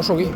osoki.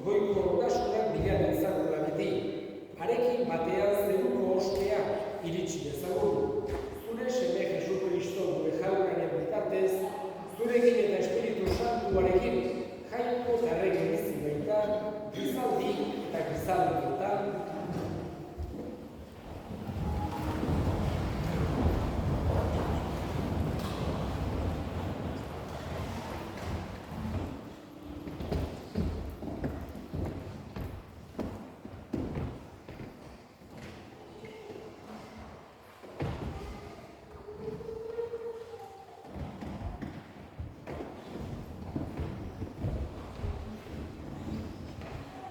goiko ondasunak bilan izango beti. Harekin batean zeruko ospea iritsi dezagun. Zure seme Jesu Kristo gure jaunaren bitartez, zurekin eta Espiritu Santuarekin jainko zarregen bizi baita, gizaldi eta gizaldietan.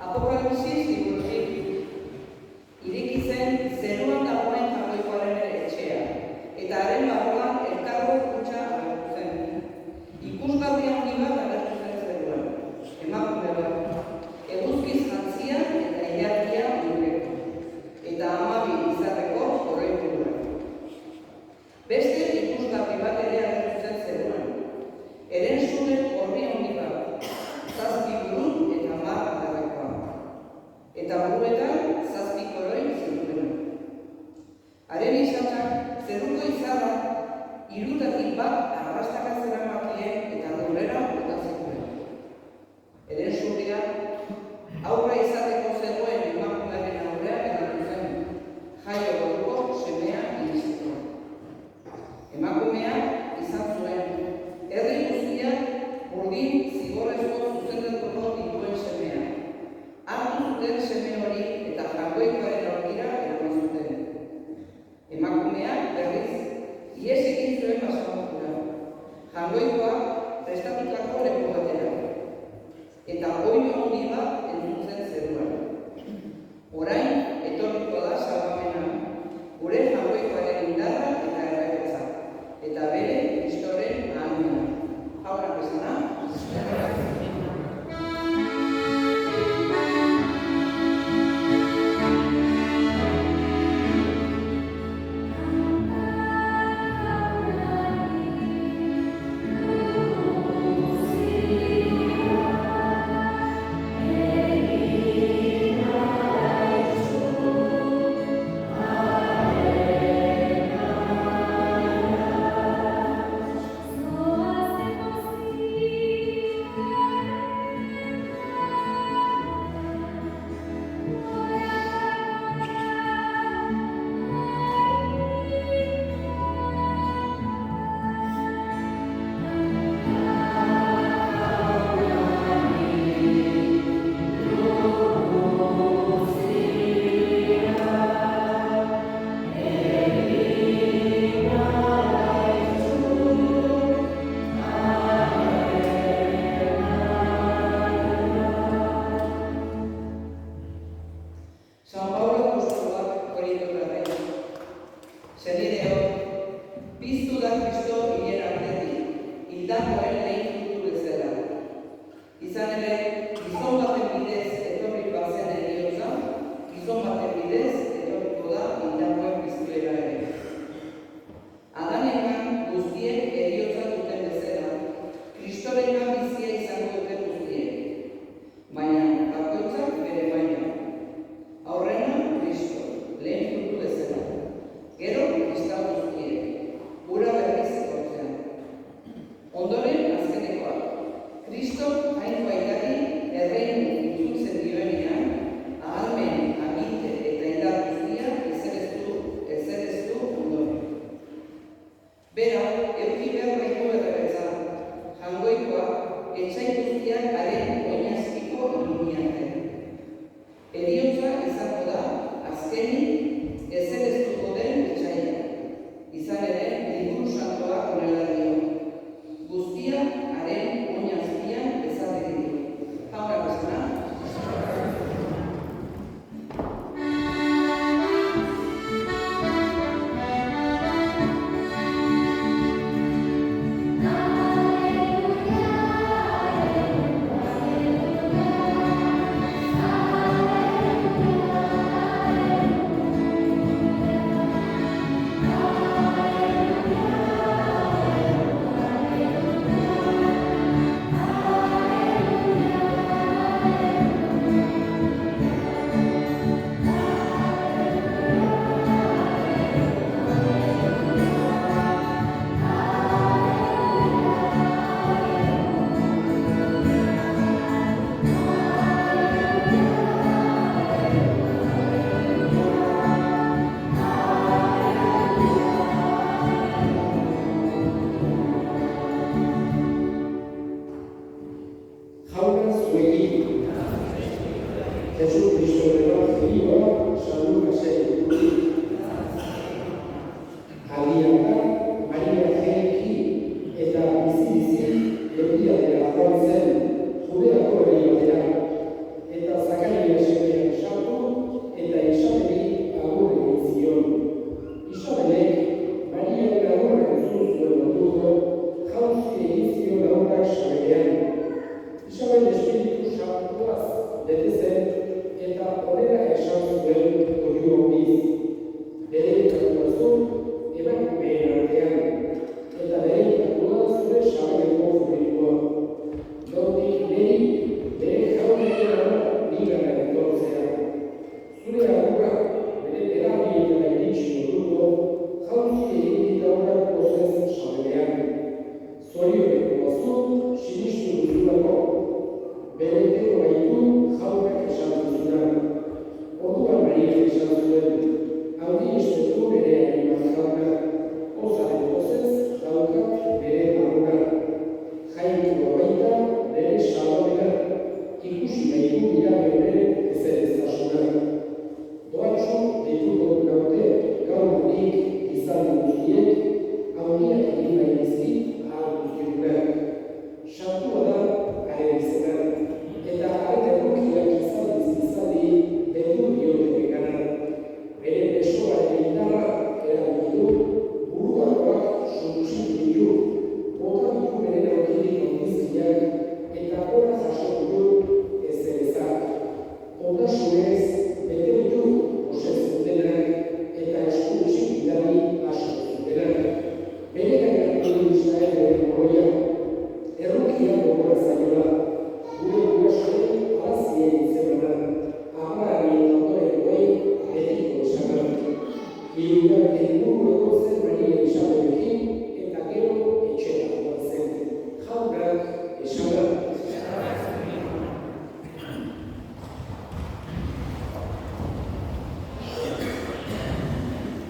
Apokalipsis liburutik ireki zen zeruan dagoen jainkoaren etxea, eta haren barruan elkargo kutxa agertu zen. Ikusgarri handi bat agertu zen zeruan, emakume bat, eguzkiz jantzia eta ilargia lurreko, eta 12 izarreko oroituruak. Beste ikusgarri bat ere agertu zen zeruan, herensuge orri handi bat, 7 buru eta 10 eta buruetan 7 koroi zituen. Haren izanak zeruko izarra 3 bat arrastaka zeramakien eta lurrera bota zituen. Herensugia aurra izateko zegoen emakumearen aurrean geratu zen, jaio goduko semea iristeko. Emakumea izan zuen, herri guztiak burdin zigorrezko zuzendatuko dituen semea. Hartu zuten seme hori eta jainkoaren aurkira eraman zuten. Emakumeak berriz, ihes egin zuen basamortura, jainkoa prestatutako leku batera, eta oihu handi bat entzun zen zeruan. Orain, etorriko da salbamena, gure jainkoaren indarra eta errepetza, eta bere Kristoren ahalmena. Jaunak esana, Zorioneko bazu, sinistu duzulako, bereteko baitu jaunak esan duzuna. Orduan Mariak esan zuen, handi estetu bere animat jauna, ozaren pozez daukat bere barruna. Jainkoa baita bere salomena, ikusi baitu dira bere ezerestasuna. Doatxo deituko gaute gaur nik izan guztiek, handiak egin nahi dizkit ahal guztikunak. Santua da haren izena, eta haren errukiak izan dizkizaldi bedur diote bekana. Bere besoaren indarra erabili du, buruakoak suntsitu ditu, bota ditu bere aurkirik ondizkiak, eta gora jasoko du ezerezak. Ondasunez, bete ditu osez dutenak, eta eskuntzik bidali asako zutenak. Bere gaiatu du Israelaren moroia, errukia gogora zaiola, gure gurasoen alazien izemana, amari eta ondorengoei betiko esana. Hilugarte ingurueko zen Maria Isaberekin, eta gero etxera joan zen. Jaunak esana.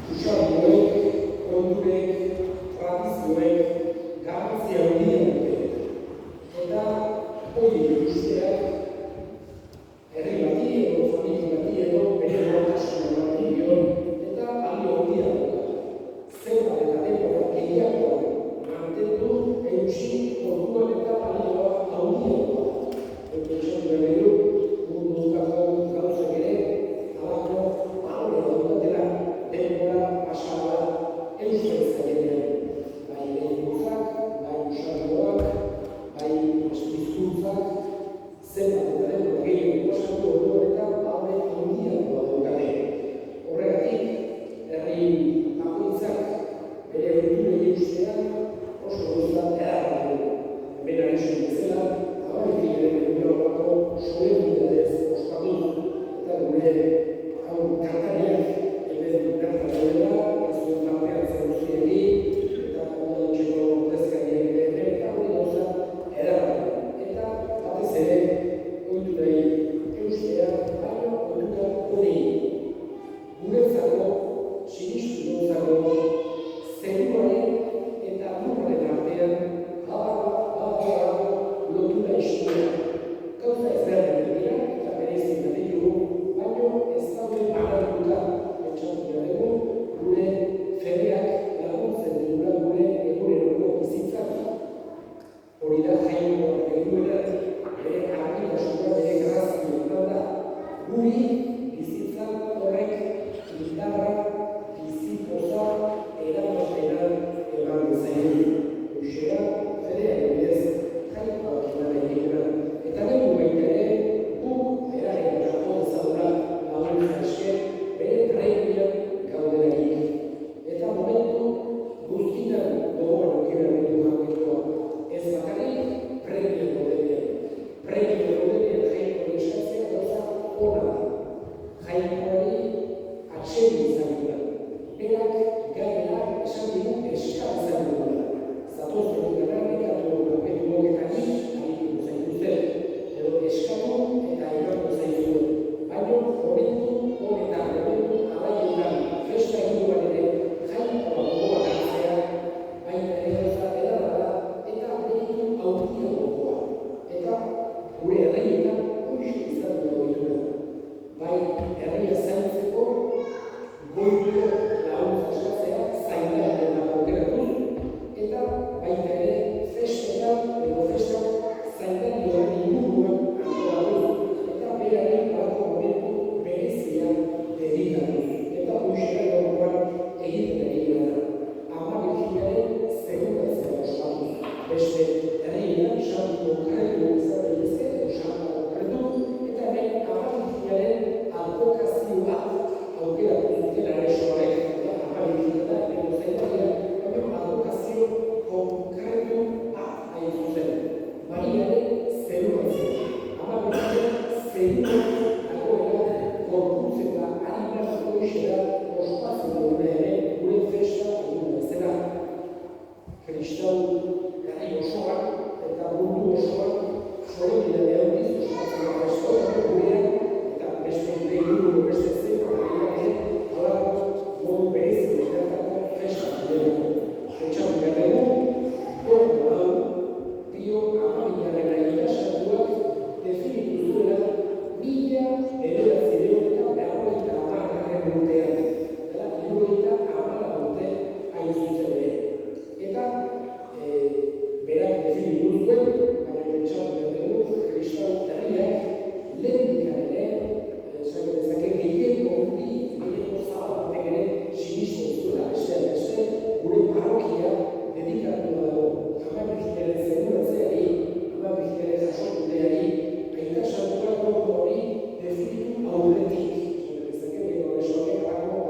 Susalduek, konturek, tradizioek, garrantzia handia dute. Eta hori ikusteak, herri bati edo familia bati edo bere nortasuna bati dion, eta balio handia dugu. Zenbat eta denbora gehiagoa mantendu eutsi orduan eta balioa handia dugu. Pentsatzen behar du, munduzkako gauzak ere, halako balore daudatela denbora pasada eusten zailenean. Bai lehenguzak, bai usaldoak, bai hizkuntzak, zenbat eta denbora gehiago pasatu orduan eta balore handiagoa daukate. Horregatik, herri bakoitzak bere ohiturei eustean oso gauza ederra dugu. Hemen ari zuen bezala, aurretik Europako solemnidadez ospatuz, eta gure hau kantariak ebez du kanta daudela, ez duen tartean zer guztiekin, eta ondantxeko ordezkariak ere, eta hori gauza ederra dugu. Eta batez ere, ohiturei eustea, baina ohitura hori. Guretzako, sinistu gauzako, zeruaren eta lurraren artean badago lotura historia. Gauza ezberdinak dira eta bereizten ditugu, baina ez daude banatuta pentsatu behar dugu gure fedeak laguntzen digula gure eguneroko bizitzak. Hori da jainkoak egunean bere argitasuna, bere grazioa da. Guri bizitza horrek indarra, bizipoza, eragozpena eman dezagun. Hoxera, fedea bidez, jainkoak eman egitera. Eta dugu baita ere, guk beraren dago ezaguna laguntza esker bere premian gaudelarik. Eta momentu guztitan gogoan aukera ditu jainkoa. Ez bakarrik premian gaudenean. Premian gaudenean jainkoa eskatzea gauza ona da. Jainkoari atsegi izan dira. Berak gainera esan digu eskal izan dugula. Zatozten gara nekatu gabetu gogekani arituko zaituzten. Edo eskatu eta emango zaituzten. Baina momentu honetan, momentu alaietan, festa egunuan ere jainkoa gogoan hartzea, baina ere gauza edarra da, eta behitu handia gogoa. Eta gure herrietan hoxe izan dugu ditura. Bai, herria zaintzeko, goituko laguntza eskatzea zaindaren aukeratuz, eta baita ere festetan edo festak zaindari horren inguruan antolatuz, eta beraren halako momentu berezia dedikatuz. Eta hoxera gaurkoan egiten ari gara. Ama Birjinaren zerugatzea ospatuz. Beste herrietan santu konkretu izan daitezke, edo santu konkretu, eta hemen Ama Birjinaren advokazioa aukeratu dutela eresoarek, eta Ama Birjinaren edo zaindaria, baina advokazio konkretu kristau garai osoan eta mundu osoan solidaridade handiz ospatzen da festa gurean eta beste inguru beste zen hala modu berezi bezalako festa dugu. Pentsatu behar dugu, gordo hau dio amabilaren aitasantuak definitu zuela 1950 urtean, dela 50 urte hain zuzen ere. Eta berak definitu zuen, baina pentsatu behar dugu, kristau herriak lehendikan ere, esan dezake gehiengo handi, gehiengo zabal batek ere sinesten zuela, besteak beste, gure parrokia dedikatu dago. Ama Birjinaren zeruratzeari, Ama Birjinaren jasotuteari, aita santuak gordo hori definitu aurretik.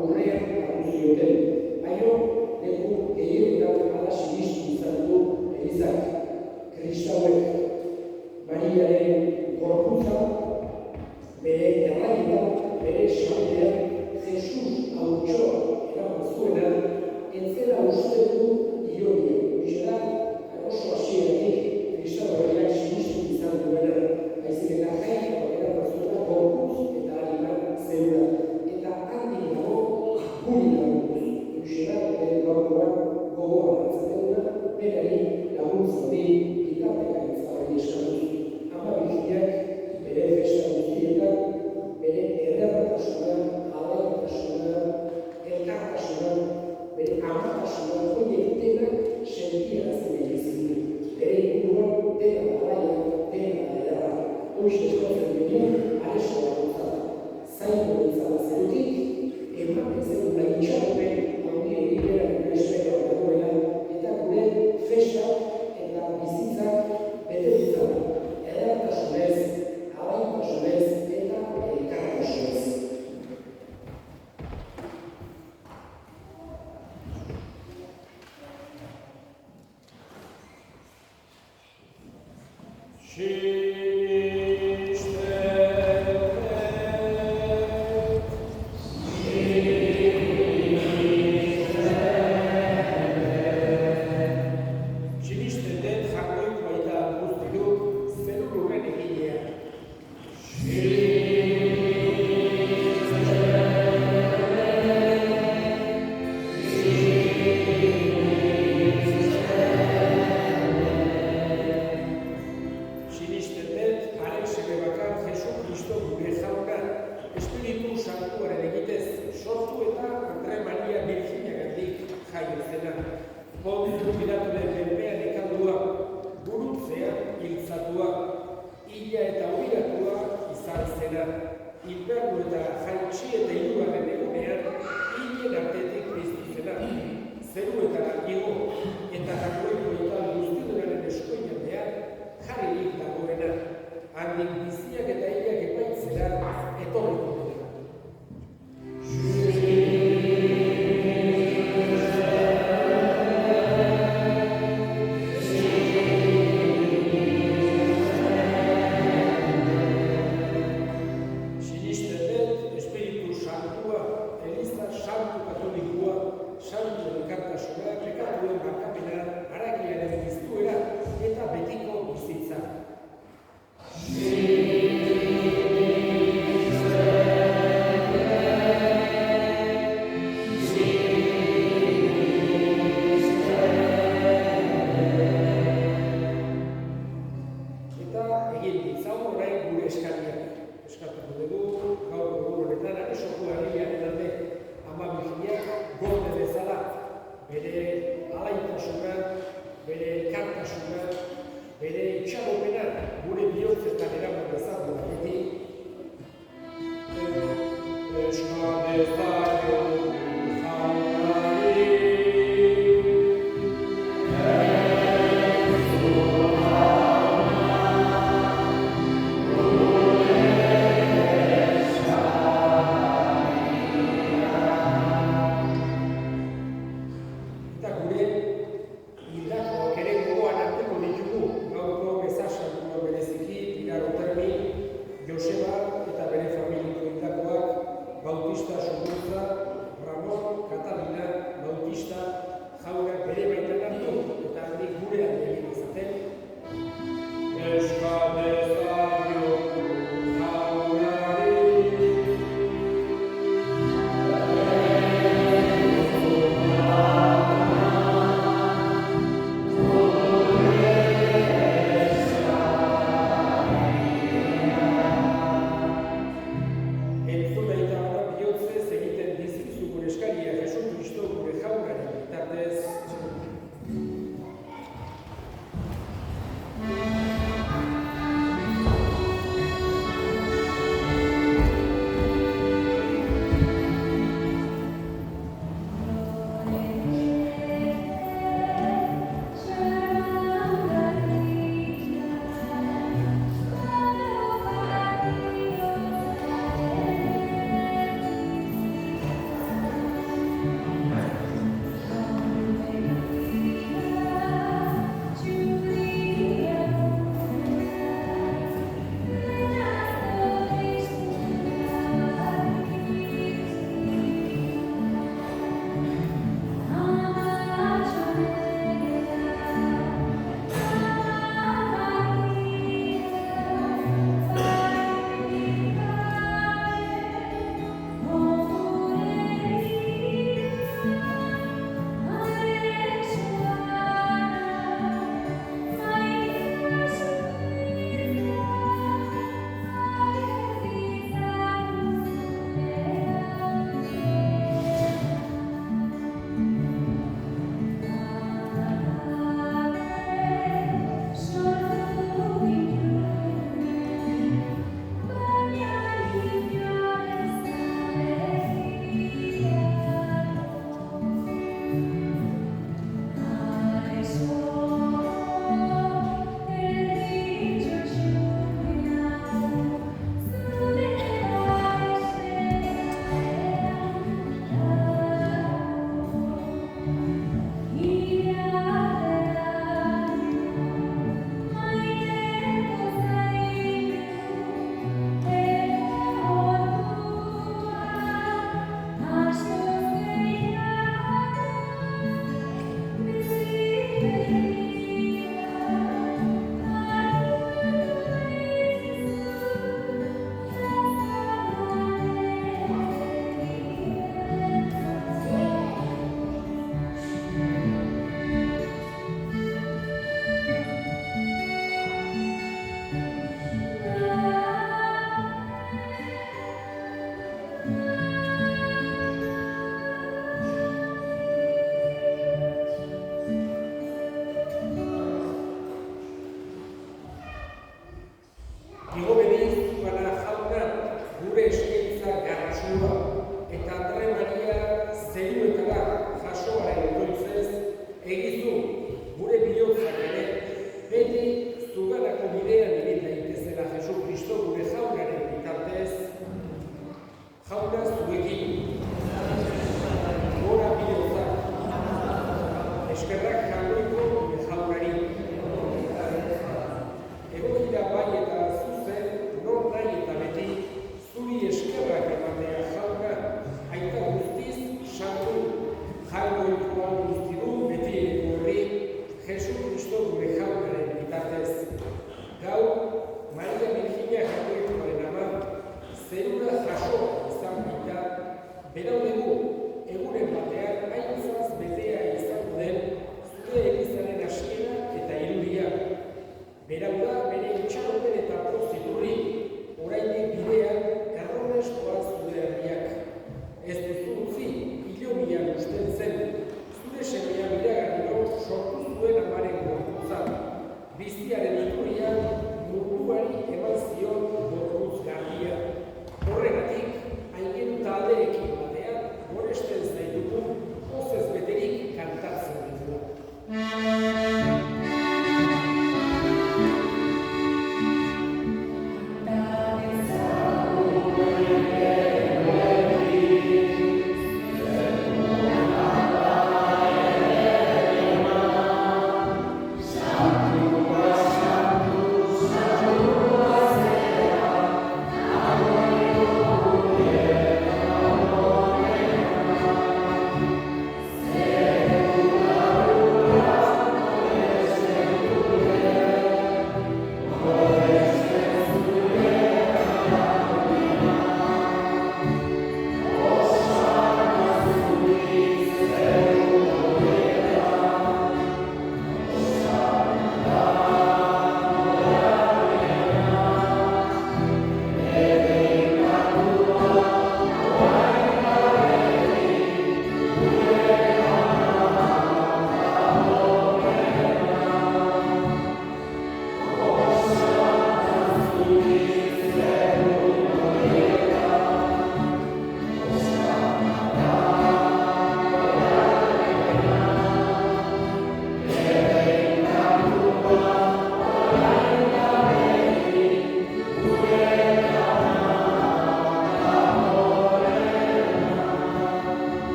Aurrean hartu zioten, baina leku gehienetan ala sinistu izan du Elizak. Kristauek Mariaren gorputza, bere erraietan, bere esaldean, Jesus hautsoa eraman zuena, entzela uste du ironia. Uxera, oso hasieratik Kristau herriak sinistu izan duena, baizik eta eraman zuena gorputz eta animal zeura. Eta handik dago guri lagunduz. Uxera, bere gaurkoan gogoa hartzen duguna, berari laguntza hori bitartekaritza hori eskatuz. Ama Birjinak bere festa guztietan, bere edertasuna, alaitasuna, elkartasuna, bere amatasuna, horiek denak sentiarazten egin bere inguruan dena alaia, dena ederra. Hoxe eskatzen genuen, areso bakoitzak. Zaindu izan zerutik, ematen zen itxaropen handi hori bera gure espekoa dagoela eta gure festa eta bizitzak bete ditzala. Edertasunez, alaitasunez eta elkartasunez. Sinisten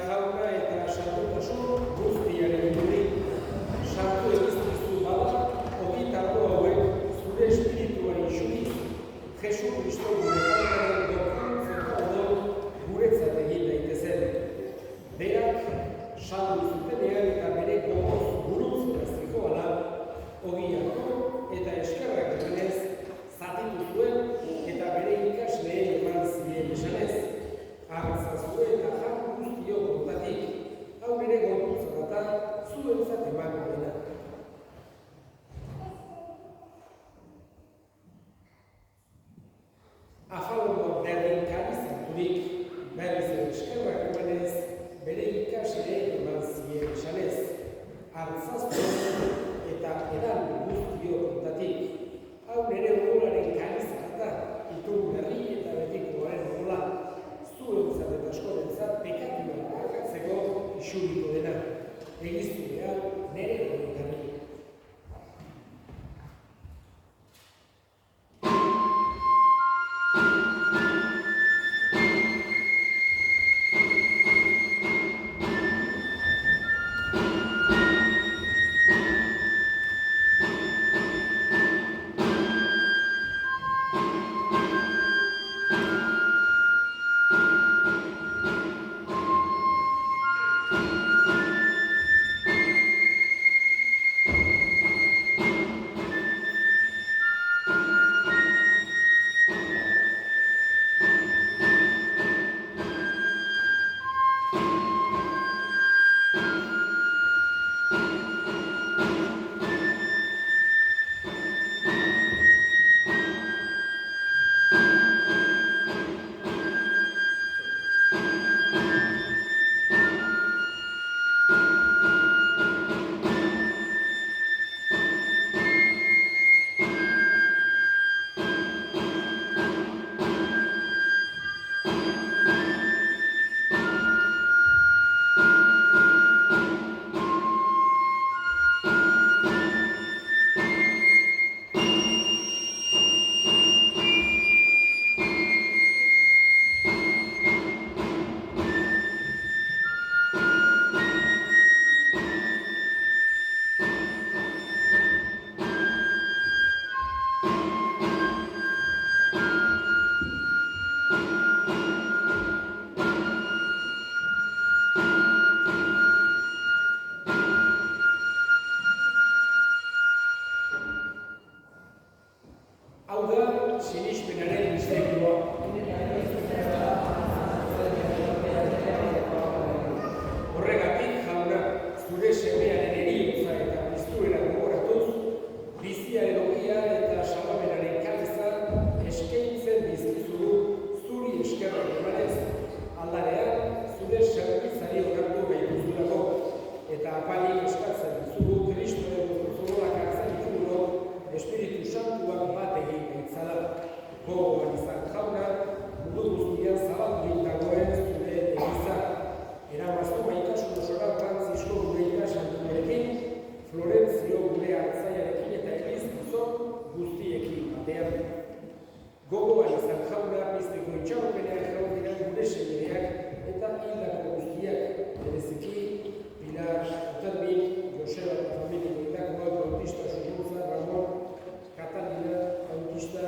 jauna eta santotasun guztiaren durik. Santu egizkizu bada, ogitarro hauek zure espirituari xuriz, Jesu Kristo gure jaunaren dokuntzen guretzat egin daitezen. Berak, saldu zutenean eta bere gogoz burutzera zikoala, ogiako eta eskerrak emanez, zatitu zuen eta bere ikasleen eman ziren esanez. Artzazue eta jarru guztio kontatik, hau bere gorputza da zuentzat emango dena. Afalongo berdinkari zarturik, berriz eskerrak emanez, bere ikasleen eman ziren esanez. Artzazue eta edan guztio kontatik, hau bere odolaren karizak da, itun berri eta betikoaren odola. Zuentzat eta askorentzat pekatuak argatzeko isuriko dena. Egizturea nere horretarri. Sinismenaren misterioa. Horregatik, jauna, zure semearen eriotza eta piztuera gogoratuz, biziaren ogia eta salamenaren kalezan eskaintzen dizkizugu zuri eskerrak emanez, aldarean zure zerbitzari onartu gaituzulako, eta apalik eskatzen dizugu Kristoren zorolak hartzen ditugunok, Espiritu Santuak bat egin gaitzala. Gogoan izan jauna, mundu guztian zabaldurik dagoen zure egiza. Eramaztu maitasun osora Frantzisko gure santuarekin, Florentzio gure hartzaiarekin eta egiz gizon guztiekin batean. Gogoan izan jauna, pizteko itxaropenean jaun dira gure semereak eta hildako guztiak, bereziki, Pilar, Oterbin, Joseba eta familiko hildako autista Susurtza, Ramon, Katalina, autista,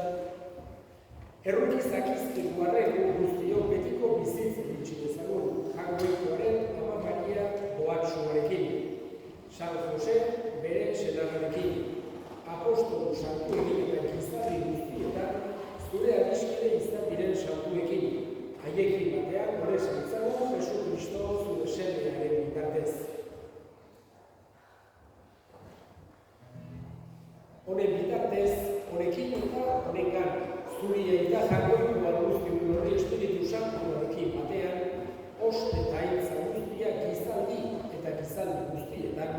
errukizakizten guarreko guztio betiko bizitzen ditxidezagun, jangoikoaren Ama Maria Boatxoarekin, San Jose bere senarrarekin, apostolu santuekin eta gizarri guztietan, zure adiskide izan diren santuekin, haiekin batean gure zaitzago Jesu Kristo zure semearen bitartez. Honen bitartez, honekin eta honengan, zuri eta jangoiko guzti hori Espiritu Santuarekin batean, ost eta hitza guztiak gizaldi eta gizaldi guztietan.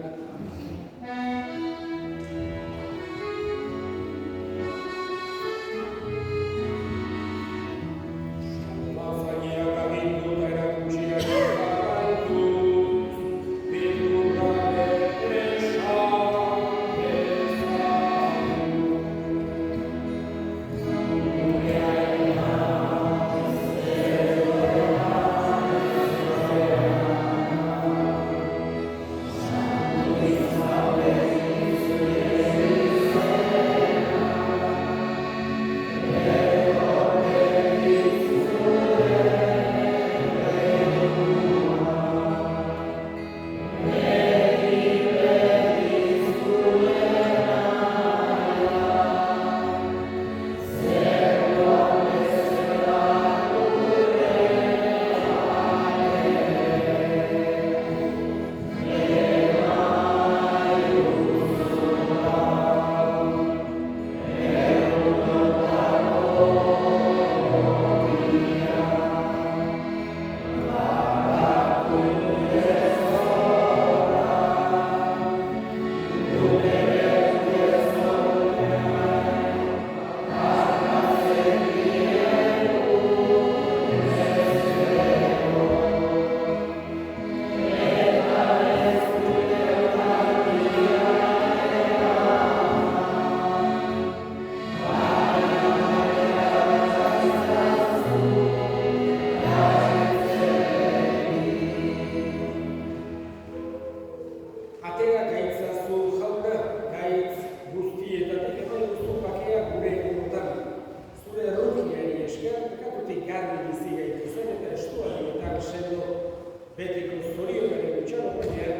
betiko zorionaren itxaropenean,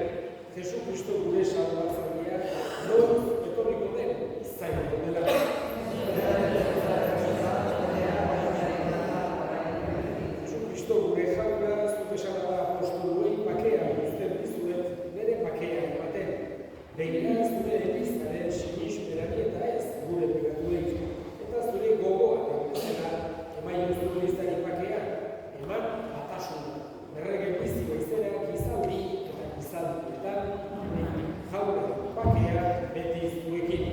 Jesu Kristo gure salbatzailea noiz etorriko den zaindu dela. Jesu Kristo gure jauna zuk esana da apostoluei bakea uzten dizuet nire bakea ematen. Begira zure elizaren sinismenari eta ez gure pekatuei. Eta zure gogoa bezala emaiozu elizari bakea, eman batasuna. Errege biziko izena gizaldi eta gizaldietan, jauna bakea beti zuekin.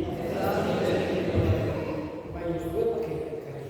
Emaiozu bakea ekarri.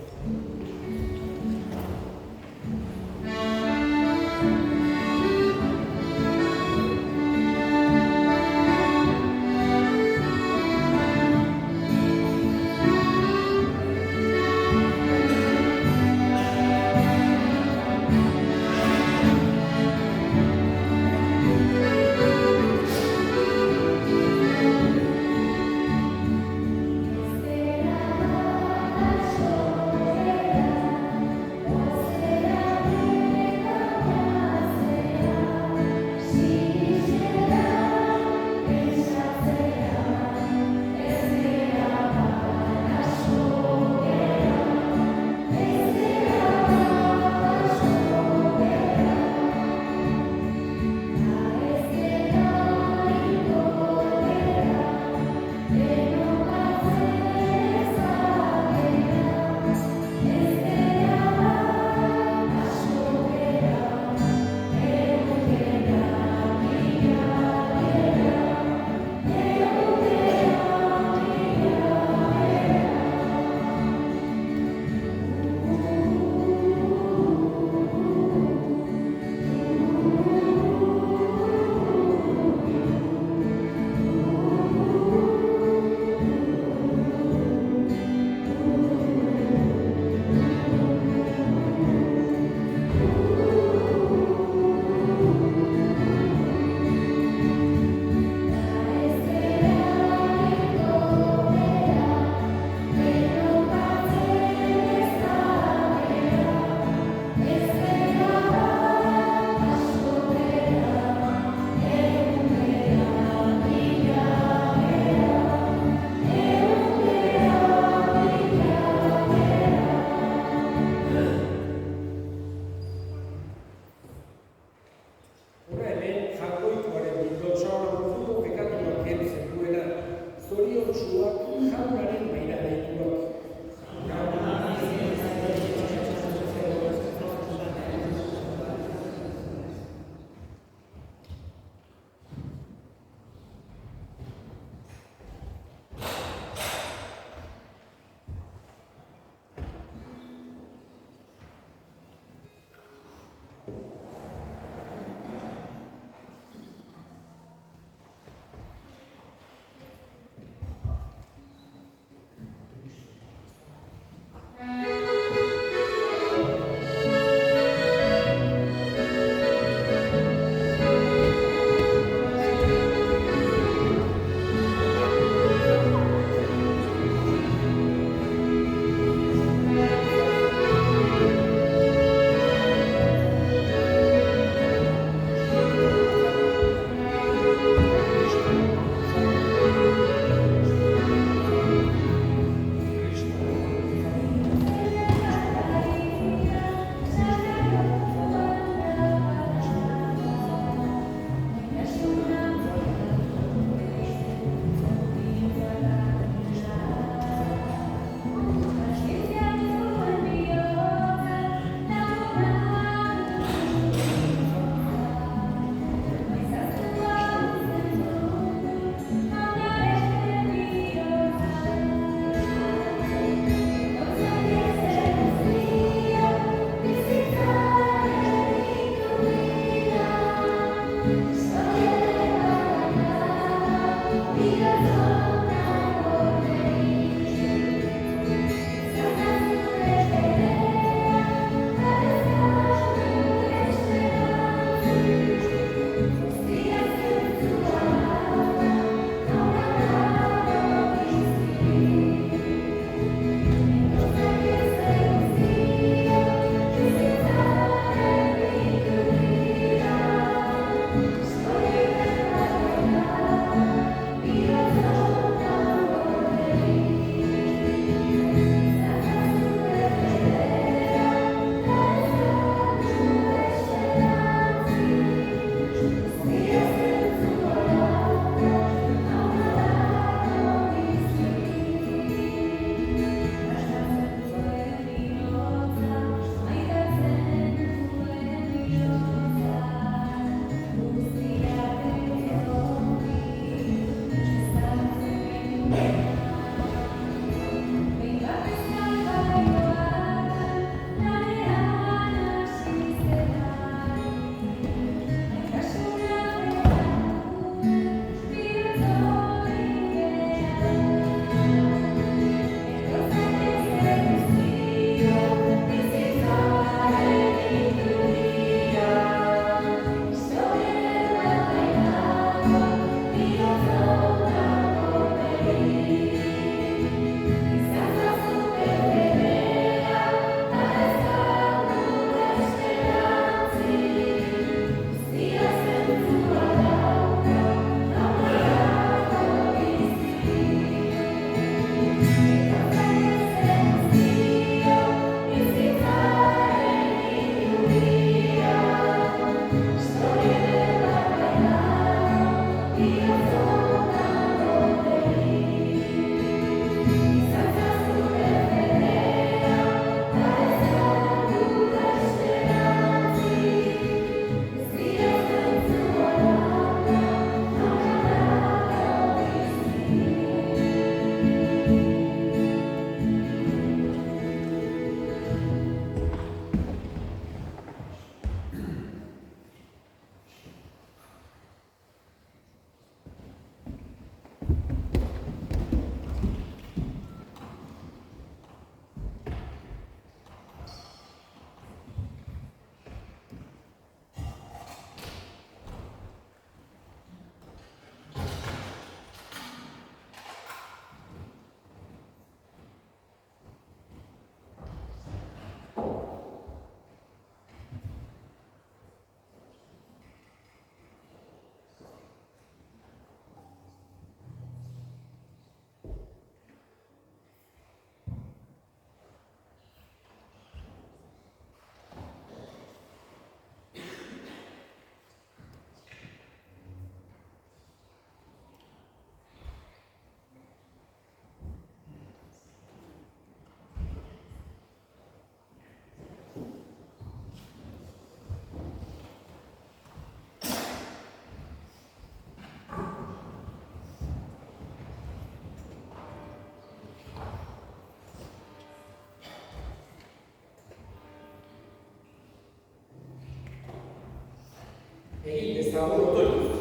Egin dezagun otoituz.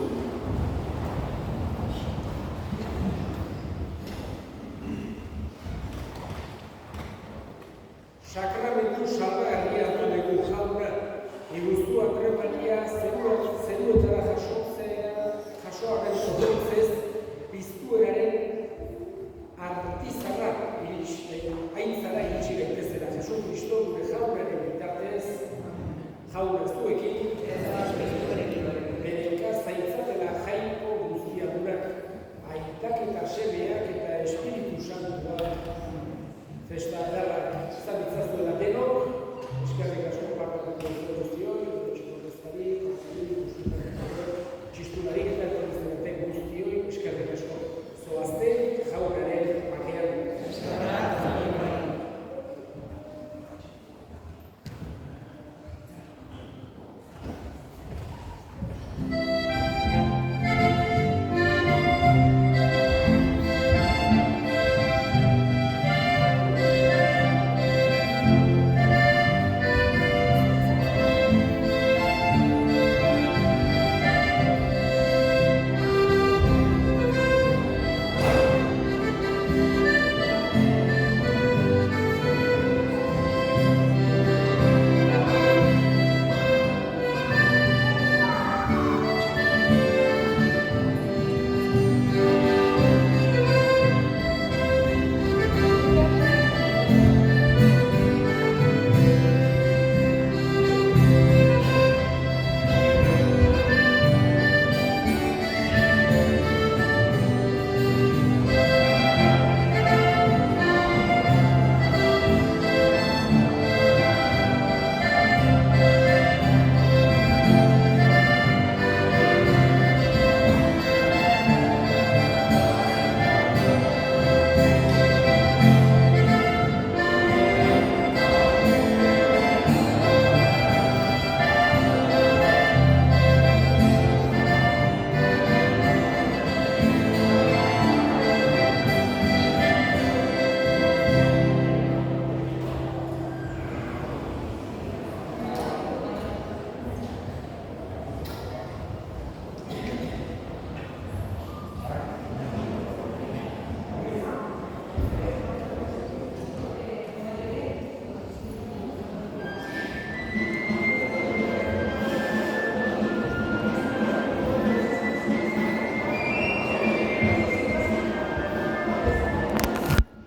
Sakramentu salva